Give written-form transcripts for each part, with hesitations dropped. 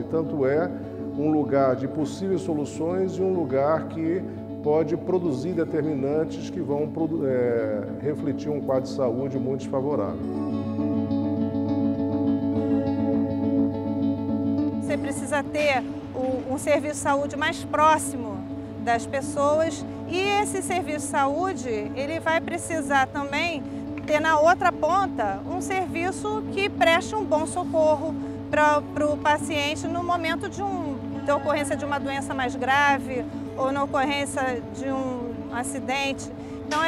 portanto é um lugar de possíveis soluções e um lugar que pode produzir determinantes que vão refletir um quadro de saúde muito desfavorável. Você precisa ter um serviço de saúde mais próximo das pessoas e esse serviço de saúde, ele vai precisar também ter na outra ponta um serviço que preste um bom socorro para o paciente no momento de ocorrência de uma doença mais grave ou na ocorrência de um acidente. Então,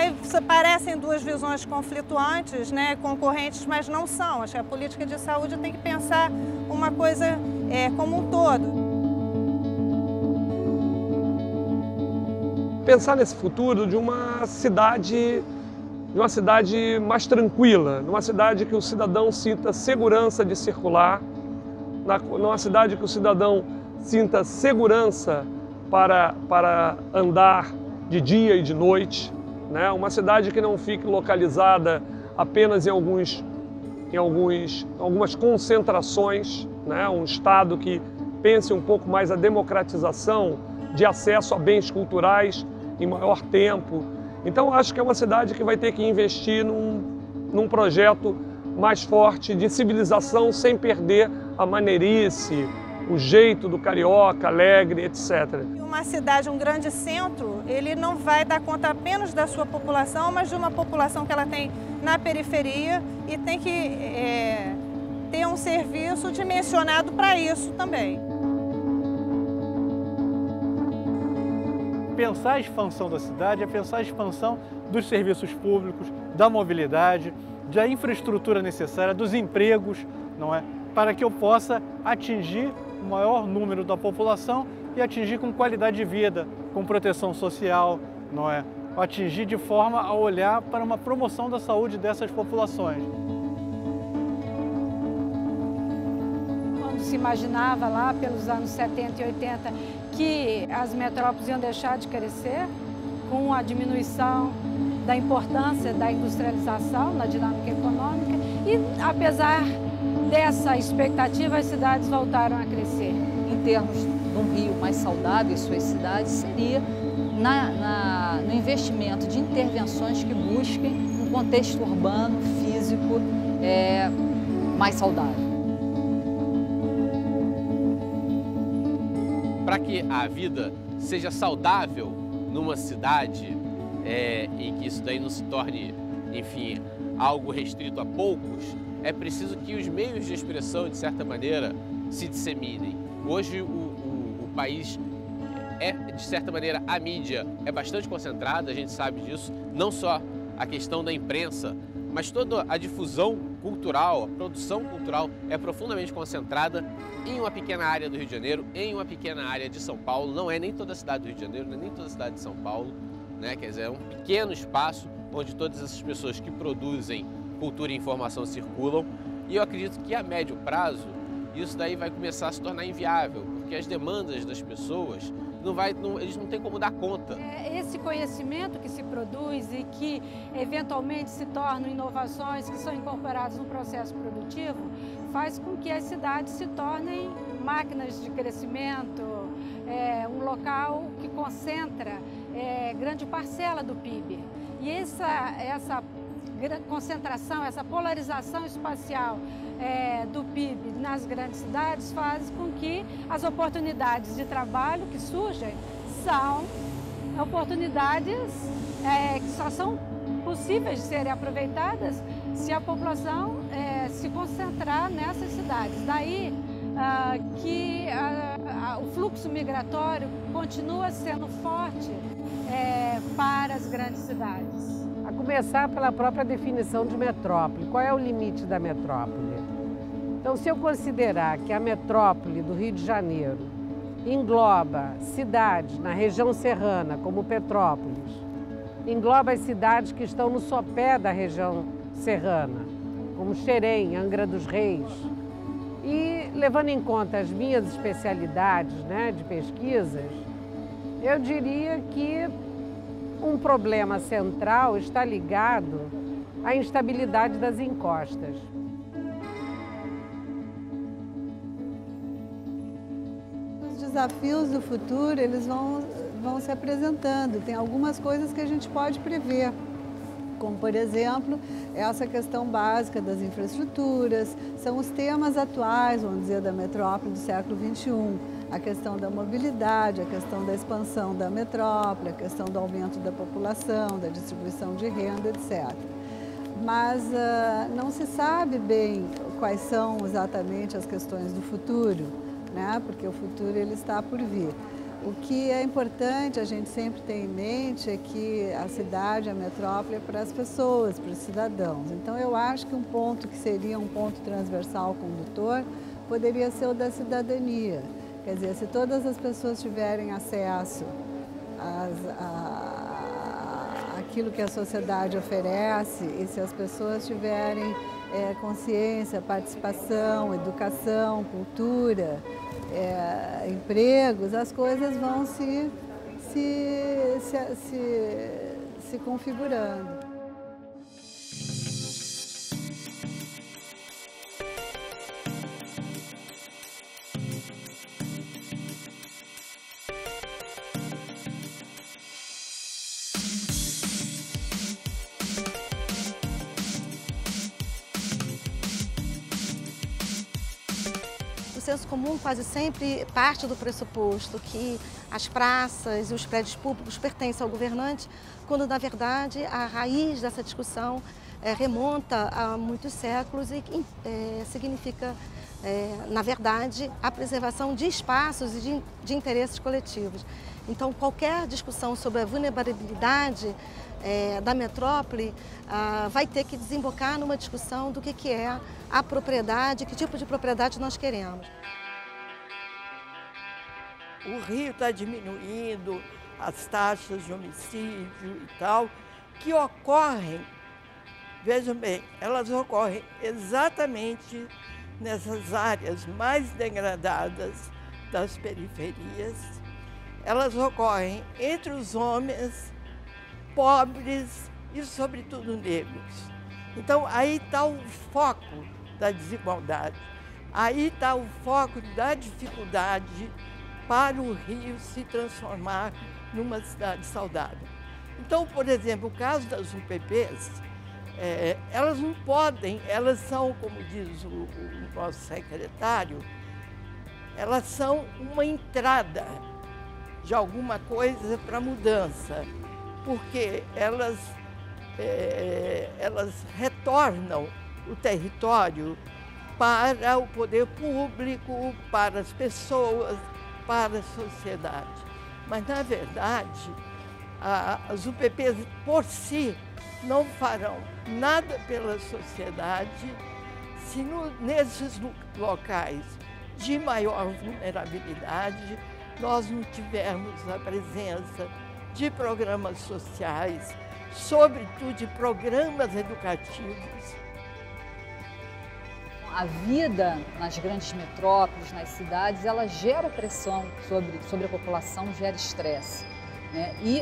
parecem duas visões conflituantes, né, concorrentes, mas não são. Acho que a política de saúde tem que pensar uma coisa como um todo. Pensar nesse futuro de uma cidade mais tranquila, numa cidade que o cidadão sinta segurança de circular, numa cidade que o cidadão sinta segurança para andar de dia e de noite, né? Uma cidade que não fique localizada apenas em algumas concentrações, né? Um estado que pense um pouco mais a democratização de acesso a bens culturais em maior tempo. Então, acho que é uma cidade que vai ter que investir num projeto mais forte de civilização sem perder a maneirice, o jeito do carioca, alegre, etc. Uma cidade, um grande centro, ele não vai dar conta apenas da sua população, mas de uma população que ela tem na periferia e tem que ter um serviço dimensionado para isso também. Pensar a expansão da cidade é pensar a expansão dos serviços públicos, da mobilidade, da infraestrutura necessária, dos empregos, não é? Para que eu possa atingir o maior número da população e atingir com qualidade de vida, com proteção social, não é? Atingir de forma a olhar para uma promoção da saúde dessas populações. Quando se imaginava lá pelos anos 70 e 80 que as metrópoles iam deixar de crescer com a diminuição da importância da industrialização na dinâmica econômica e, apesar dessa expectativa, as cidades voltaram a crescer. Em termos de um Rio mais saudável, suas cidades, seria no investimento de intervenções que busquem um contexto urbano, físico, mais saudável. Para que a vida seja saudável numa cidade e que isso daí não se torne, enfim, algo restrito a poucos, é preciso que os meios de expressão, de certa maneira, se disseminem. Hoje o país de certa maneira, a mídia é bastante concentrada, a gente sabe disso, não só a questão da imprensa, mas toda a difusão cultural, a produção cultural é profundamente concentrada em uma pequena área do Rio de Janeiro, em uma pequena área de São Paulo. Não é nem toda a cidade do Rio de Janeiro, não é nem toda a cidade de São Paulo, né? Quer dizer, é um pequeno espaço onde todas essas pessoas que produzem cultura e informação circulam. E eu acredito que a médio prazo isso daí vai começar a se tornar inviável, porque as demandas das pessoas eles não têm como dar conta. Esse conhecimento que se produz e que eventualmente se tornam inovações que são incorporadas no processo produtivo, faz com que as cidades se tornem máquinas de crescimento, um local que concentra grande parcela do PIB. E essa concentração, essa polarização espacial do PIB nas grandes cidades faz com que as oportunidades de trabalho que surgem são oportunidades que só são possíveis de serem aproveitadas se a população se concentrar nessas cidades. Daí que o fluxo migratório continua sendo forte para as grandes cidades. A começar pela própria definição de metrópole. Qual é o limite da metrópole? Então, se eu considerar que a metrópole do Rio de Janeiro engloba cidades na região serrana, como Petrópolis, engloba as cidades que estão no sopé da região serrana, como Xerém, Angra dos Reis, e levando em conta as minhas especialidades, né, de pesquisas, eu diria que um problema central está ligado à instabilidade das encostas. desafios do futuro, eles vão se apresentando. Tem algumas coisas que a gente pode prever, como, por exemplo, essa questão básica das infraestruturas, são os temas atuais, vamos dizer, da metrópole do século XXI. A questão da mobilidade, a questão da expansão da metrópole, a questão do aumento da população, da distribuição de renda, etc. Mas não se sabe bem quais são exatamente as questões do futuro, né? Porque o futuro ele está por vir. O que é importante a gente sempre ter em mente é que a cidade, a metrópole é para as pessoas, para os cidadãos. Então eu acho que um ponto que seria um ponto transversal condutor poderia ser o da cidadania. Quer dizer, se todas as pessoas tiverem acesso àquilo que a sociedade oferece e se as pessoas tiverem consciência, participação, educação, cultura, empregos, as coisas vão se configurando. O senso comum quase sempre parte do pressuposto que as praças e os prédios públicos pertencem ao governante, quando, na verdade, a raiz dessa discussão remonta a muitos séculos e significa, na verdade, a preservação de espaços e de interesses coletivos. Então, qualquer discussão sobre a vulnerabilidade da metrópole vai ter que desembocar numa discussão do que é a propriedade, que tipo de propriedade nós queremos. O Rio está diminuindo as taxas de homicídio e tal, que ocorrem, vejam bem, elas ocorrem exatamente nessas áreas mais degradadas das periferias. Elas ocorrem entre os homens pobres e, sobretudo, negros. Então, aí está o foco da desigualdade. Aí está o foco da dificuldade para o Rio se transformar numa cidade saudável. Então, por exemplo, o caso das UPPs, elas não podem, elas são, como diz o nosso secretário, elas são uma entrada de alguma coisa para a mudança, porque elas retornam o território para o poder público, para as pessoas, para a sociedade. Mas, na verdade, as UPPs por si não farão nada pela sociedade se nesses locais de maior vulnerabilidade nós não tivermos a presença de programas sociais, sobretudo de programas educativos. A vida nas grandes metrópoles, nas cidades, ela gera pressão sobre a população, gera estresse, né? E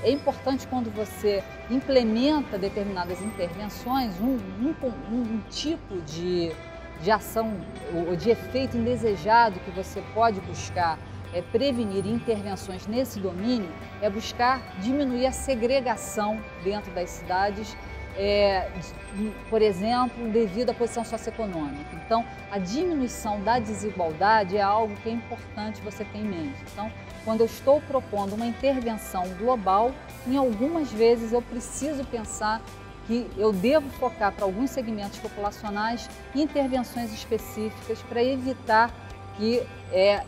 é importante, quando você implementa determinadas intervenções, um tipo de ação ou de efeito indesejado que você pode buscar prevenir intervenções nesse domínio, é buscar diminuir a segregação dentro das cidades, por exemplo, devido à posição socioeconômica. Então, a diminuição da desigualdade é algo que é importante você ter em mente. Então, quando eu estou propondo uma intervenção global, em algumas vezes eu preciso pensar que eu devo focar para alguns segmentos populacionais intervenções específicas para evitar que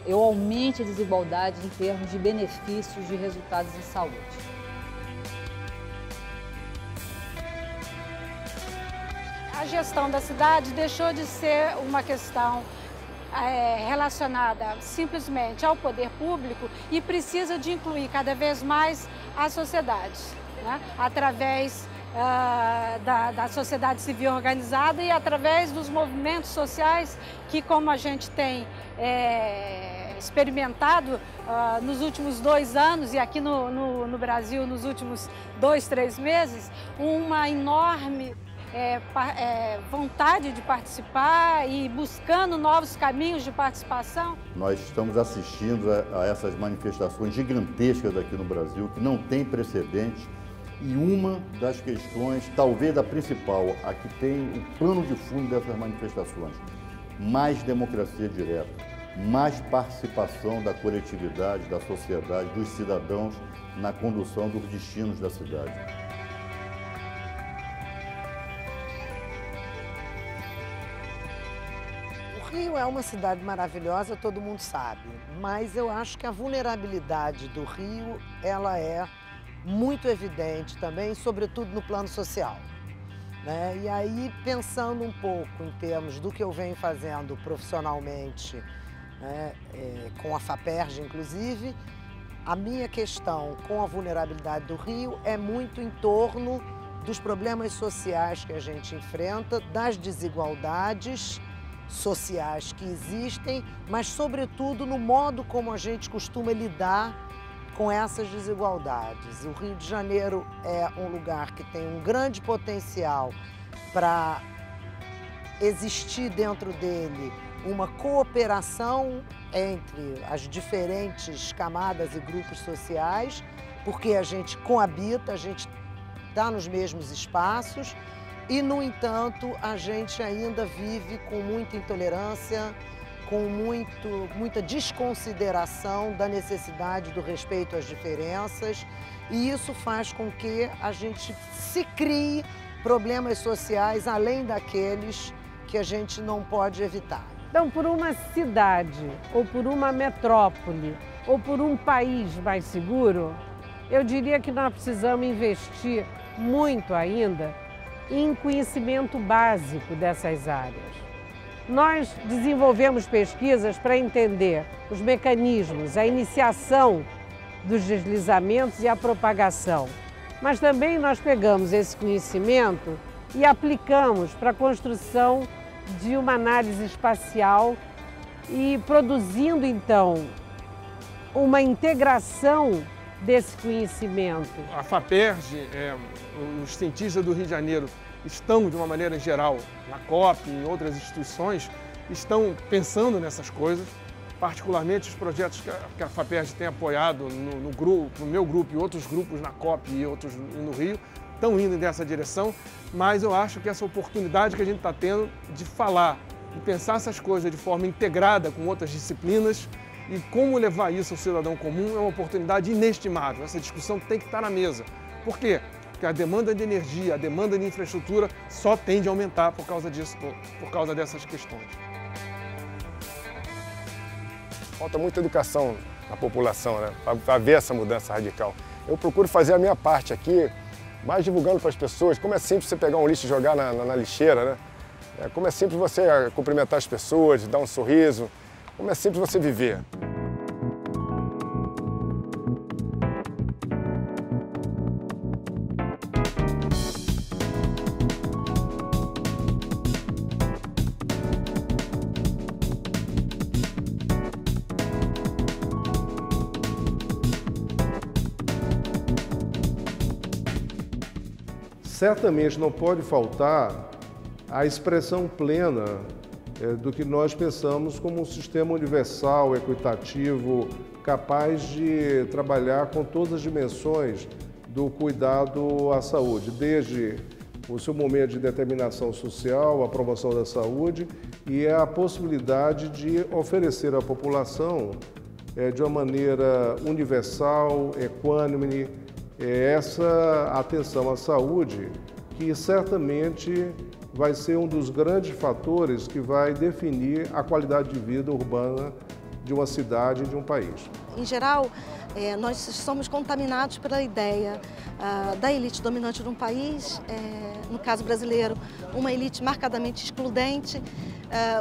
eu aumente a desigualdade em termos de benefícios, de resultados em saúde. A gestão da cidade deixou de ser uma questão relacionada simplesmente ao poder público e precisa de incluir cada vez mais a sociedade, né? Através da sociedade civil organizada e através dos movimentos sociais que, como a gente tem experimentado nos últimos 2 anos e aqui no Brasil nos últimos 2, 3 meses, uma enorme vontade de participar e buscando novos caminhos de participação? Nós estamos assistindo a essas manifestações gigantescas aqui no Brasil, que não tem precedente, e uma das questões, talvez a principal, a que tem o pano de fundo dessas manifestações, mais democracia direta, mais participação da coletividade, da sociedade, dos cidadãos na condução dos destinos da cidade. O Rio é uma cidade maravilhosa, todo mundo sabe, mas eu acho que a vulnerabilidade do Rio, ela é muito evidente também, sobretudo no plano social. E aí, pensando um pouco em termos do que eu venho fazendo profissionalmente, com a FAPERJ, inclusive, a minha questão com a vulnerabilidade do Rio é muito em torno dos problemas sociais que a gente enfrenta, das desigualdades sociais que existem, mas, sobretudo, no modo como a gente costuma lidar com essas desigualdades. O Rio de Janeiro é um lugar que tem um grande potencial para existir dentro dele uma cooperação entre as diferentes camadas e grupos sociais, porque a gente coabita, a gente está nos mesmos espaços e, no entanto, a gente ainda vive com muita intolerância, com muita desconsideração da necessidade do respeito às diferenças, e isso faz com que a gente se crie problemas sociais além daqueles que a gente não pode evitar. Então, por uma cidade, ou por uma metrópole, ou por um país mais seguro, eu diria que nós precisamos investir muito ainda em conhecimento básico dessas áreas. Nós desenvolvemos pesquisas para entender os mecanismos, a iniciação dos deslizamentos e a propagação. Mas também nós pegamos esse conhecimento e aplicamos para a construção de uma análise espacial e produzindo, então, uma integração desse conhecimento. A FAPERJ, os cientistas do Rio de Janeiro, estão, de uma maneira geral, na COP e em outras instituições, estão pensando nessas coisas, particularmente os projetos que a FAPERJ tem apoiado no meu grupo e outros grupos na COP e outros no Rio, estão indo nessa direção, mas eu acho que essa oportunidade que a gente está tendo de falar e pensar essas coisas de forma integrada com outras disciplinas e como levar isso ao cidadão comum é uma oportunidade inestimável. Essa discussão tem que estar na mesa. Por quê? Porque a demanda de energia, a demanda de infraestrutura só tende a aumentar por causa disso, por causa dessas questões. Falta muita educação na população, né? Para ver essa mudança radical. Eu procuro fazer a minha parte aqui, mais divulgando para as pessoas como é simples você pegar um lixo e jogar na lixeira, né? Como é simples você cumprimentar as pessoas, dar um sorriso, como é simples você viver. Certamente não pode faltar a expressão plena do que nós pensamos como um sistema universal, equitativo, capaz de trabalhar com todas as dimensões do cuidado à saúde, desde o seu momento de determinação social, a promoção da saúde e a possibilidade de oferecer à população de uma maneira universal, equânime, essa atenção à saúde, que certamente vai ser um dos grandes fatores que vai definir a qualidade de vida urbana de uma cidade e de um país. Em geral, nós somos contaminados pela ideia da elite dominante de um país, no caso brasileiro, uma elite marcadamente excludente,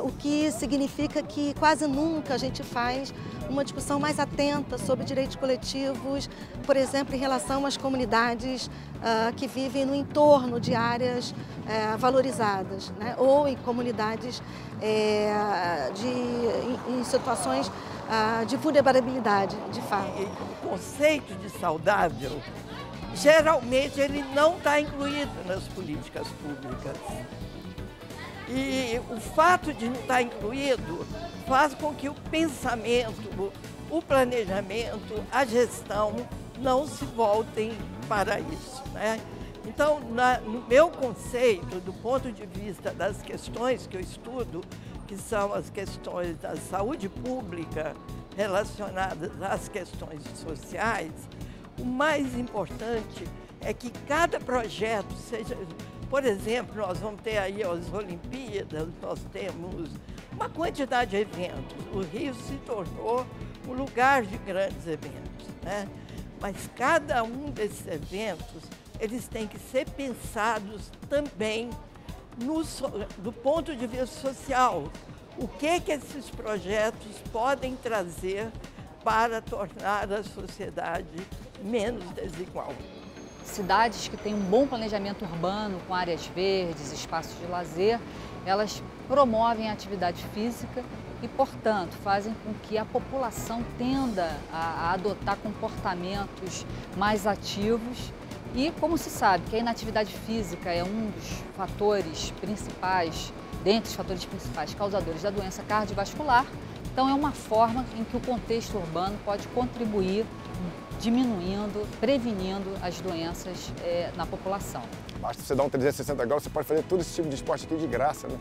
o que significa que quase nunca a gente faz uma discussão mais atenta sobre direitos coletivos, por exemplo, em relação às comunidades que vivem no entorno de áreas valorizadas, né? Ou em comunidades em situações de vulnerabilidade, de fato. E o conceito de saudável, geralmente, ele não está incluído nas políticas públicas. E o fato de não estar incluído faz com que o pensamento, o planejamento, a gestão não se voltem para isso, né? Então, no meu conceito, do ponto de vista das questões que eu estudo, que são as questões da saúde pública relacionadas às questões sociais, o mais importante é que cada projeto seja... Por exemplo, nós vamos ter aí as Olimpíadas, nós temos uma quantidade de eventos. O Rio se tornou um lugar de grandes eventos, né? Mas cada um desses eventos, eles têm que ser pensados também do ponto de vista social. O que esses projetos podem trazer para tornar a sociedade menos desigual. Cidades que têm um bom planejamento urbano, com áreas verdes, espaços de lazer, elas promovem a atividade física e, portanto, fazem com que a população tenda a adotar comportamentos mais ativos. E, como se sabe que a inatividade física é um dos fatores principais, dentre os fatores principais causadores da doença cardiovascular, então é uma forma em que o contexto urbano pode contribuir diminuindo, prevenindo as doenças na população. Basta você dar um 360 graus, você pode fazer todo esse tipo de esporte aqui de graça, né?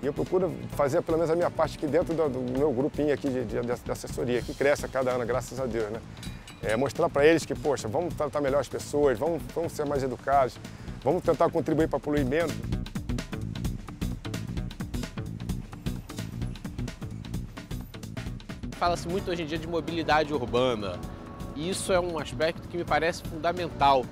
E eu procuro fazer pelo menos a minha parte aqui dentro do meu grupinho aqui de assessoria, que cresce a cada ano, graças a Deus, né? Mostrar para eles que, poxa, vamos tratar melhor as pessoas, vamos ser mais educados, vamos tentar contribuir para poluir menos. Fala-se muito hoje em dia de mobilidade urbana. E isso é um aspecto que me parece fundamental,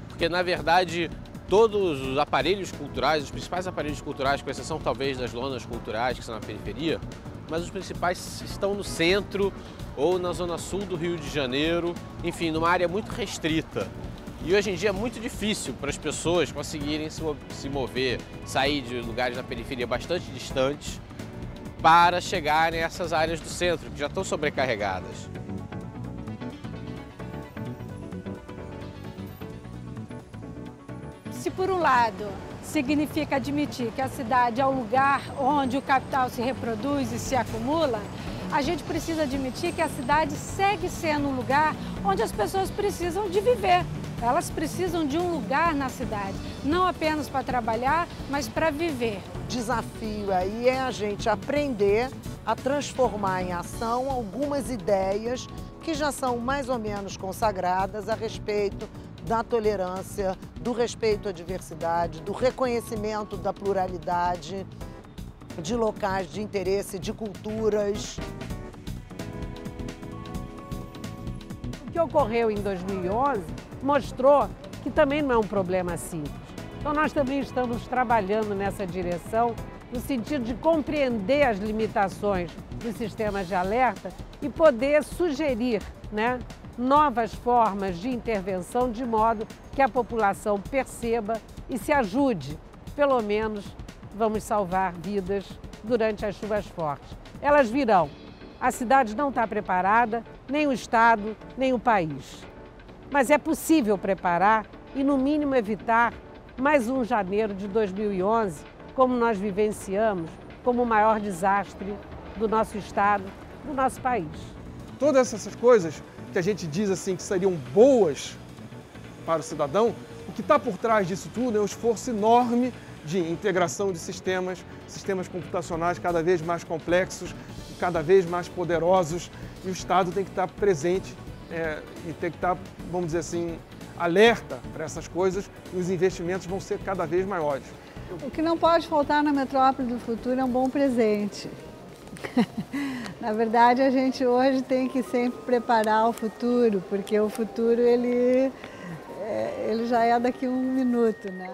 porque, na verdade, todos os aparelhos culturais, os principais aparelhos culturais, com exceção talvez das lonas culturais que estão na periferia, mas os principais estão no centro ou na zona sul do Rio de Janeiro, enfim, numa área muito restrita. E hoje em dia é muito difícil para as pessoas conseguirem se mover, sair de lugares na periferia bastante distantes para chegarem a essas áreas do centro, que já estão sobrecarregadas. Se por um lado significa admitir que a cidade é o lugar onde o capital se reproduz e se acumula, a gente precisa admitir que a cidade segue sendo um lugar onde as pessoas precisam de viver. Elas precisam de um lugar na cidade, não apenas para trabalhar, mas para viver. O desafio aí é a gente aprender a transformar em ação algumas ideias que já são mais ou menos consagradas a respeito da tolerância, do respeito à diversidade, do reconhecimento da pluralidade de locais de interesse, de culturas. O que ocorreu em 2011 mostrou que também não é um problema simples. Então nós também estamos trabalhando nessa direção, no sentido de compreender as limitações dos sistemas de alerta e poder sugerir, novas formas de intervenção, de modo que a população perceba e se ajude. Pelo menos vamos salvar vidas durante as chuvas fortes. Elas virão. A cidade não está preparada, nem o Estado, nem o país. Mas é possível preparar e, no mínimo, evitar mais um janeiro de 2011, como nós vivenciamos, como o maior desastre do nosso Estado, do nosso país. Todas essas coisas que a gente diz assim que seriam boas para o cidadão, o que está por trás disso tudo é um esforço enorme de integração de sistemas computacionais cada vez mais complexos, cada vez mais poderosos, e o Estado tem que estar presente e tem que estar, vamos dizer assim, alerta para essas coisas, e os investimentos vão ser cada vez maiores. O que não pode faltar na metrópole do futuro é um bom presente. Na verdade, a gente hoje tem que sempre preparar o futuro, porque o futuro ele já é daqui a um minuto, né?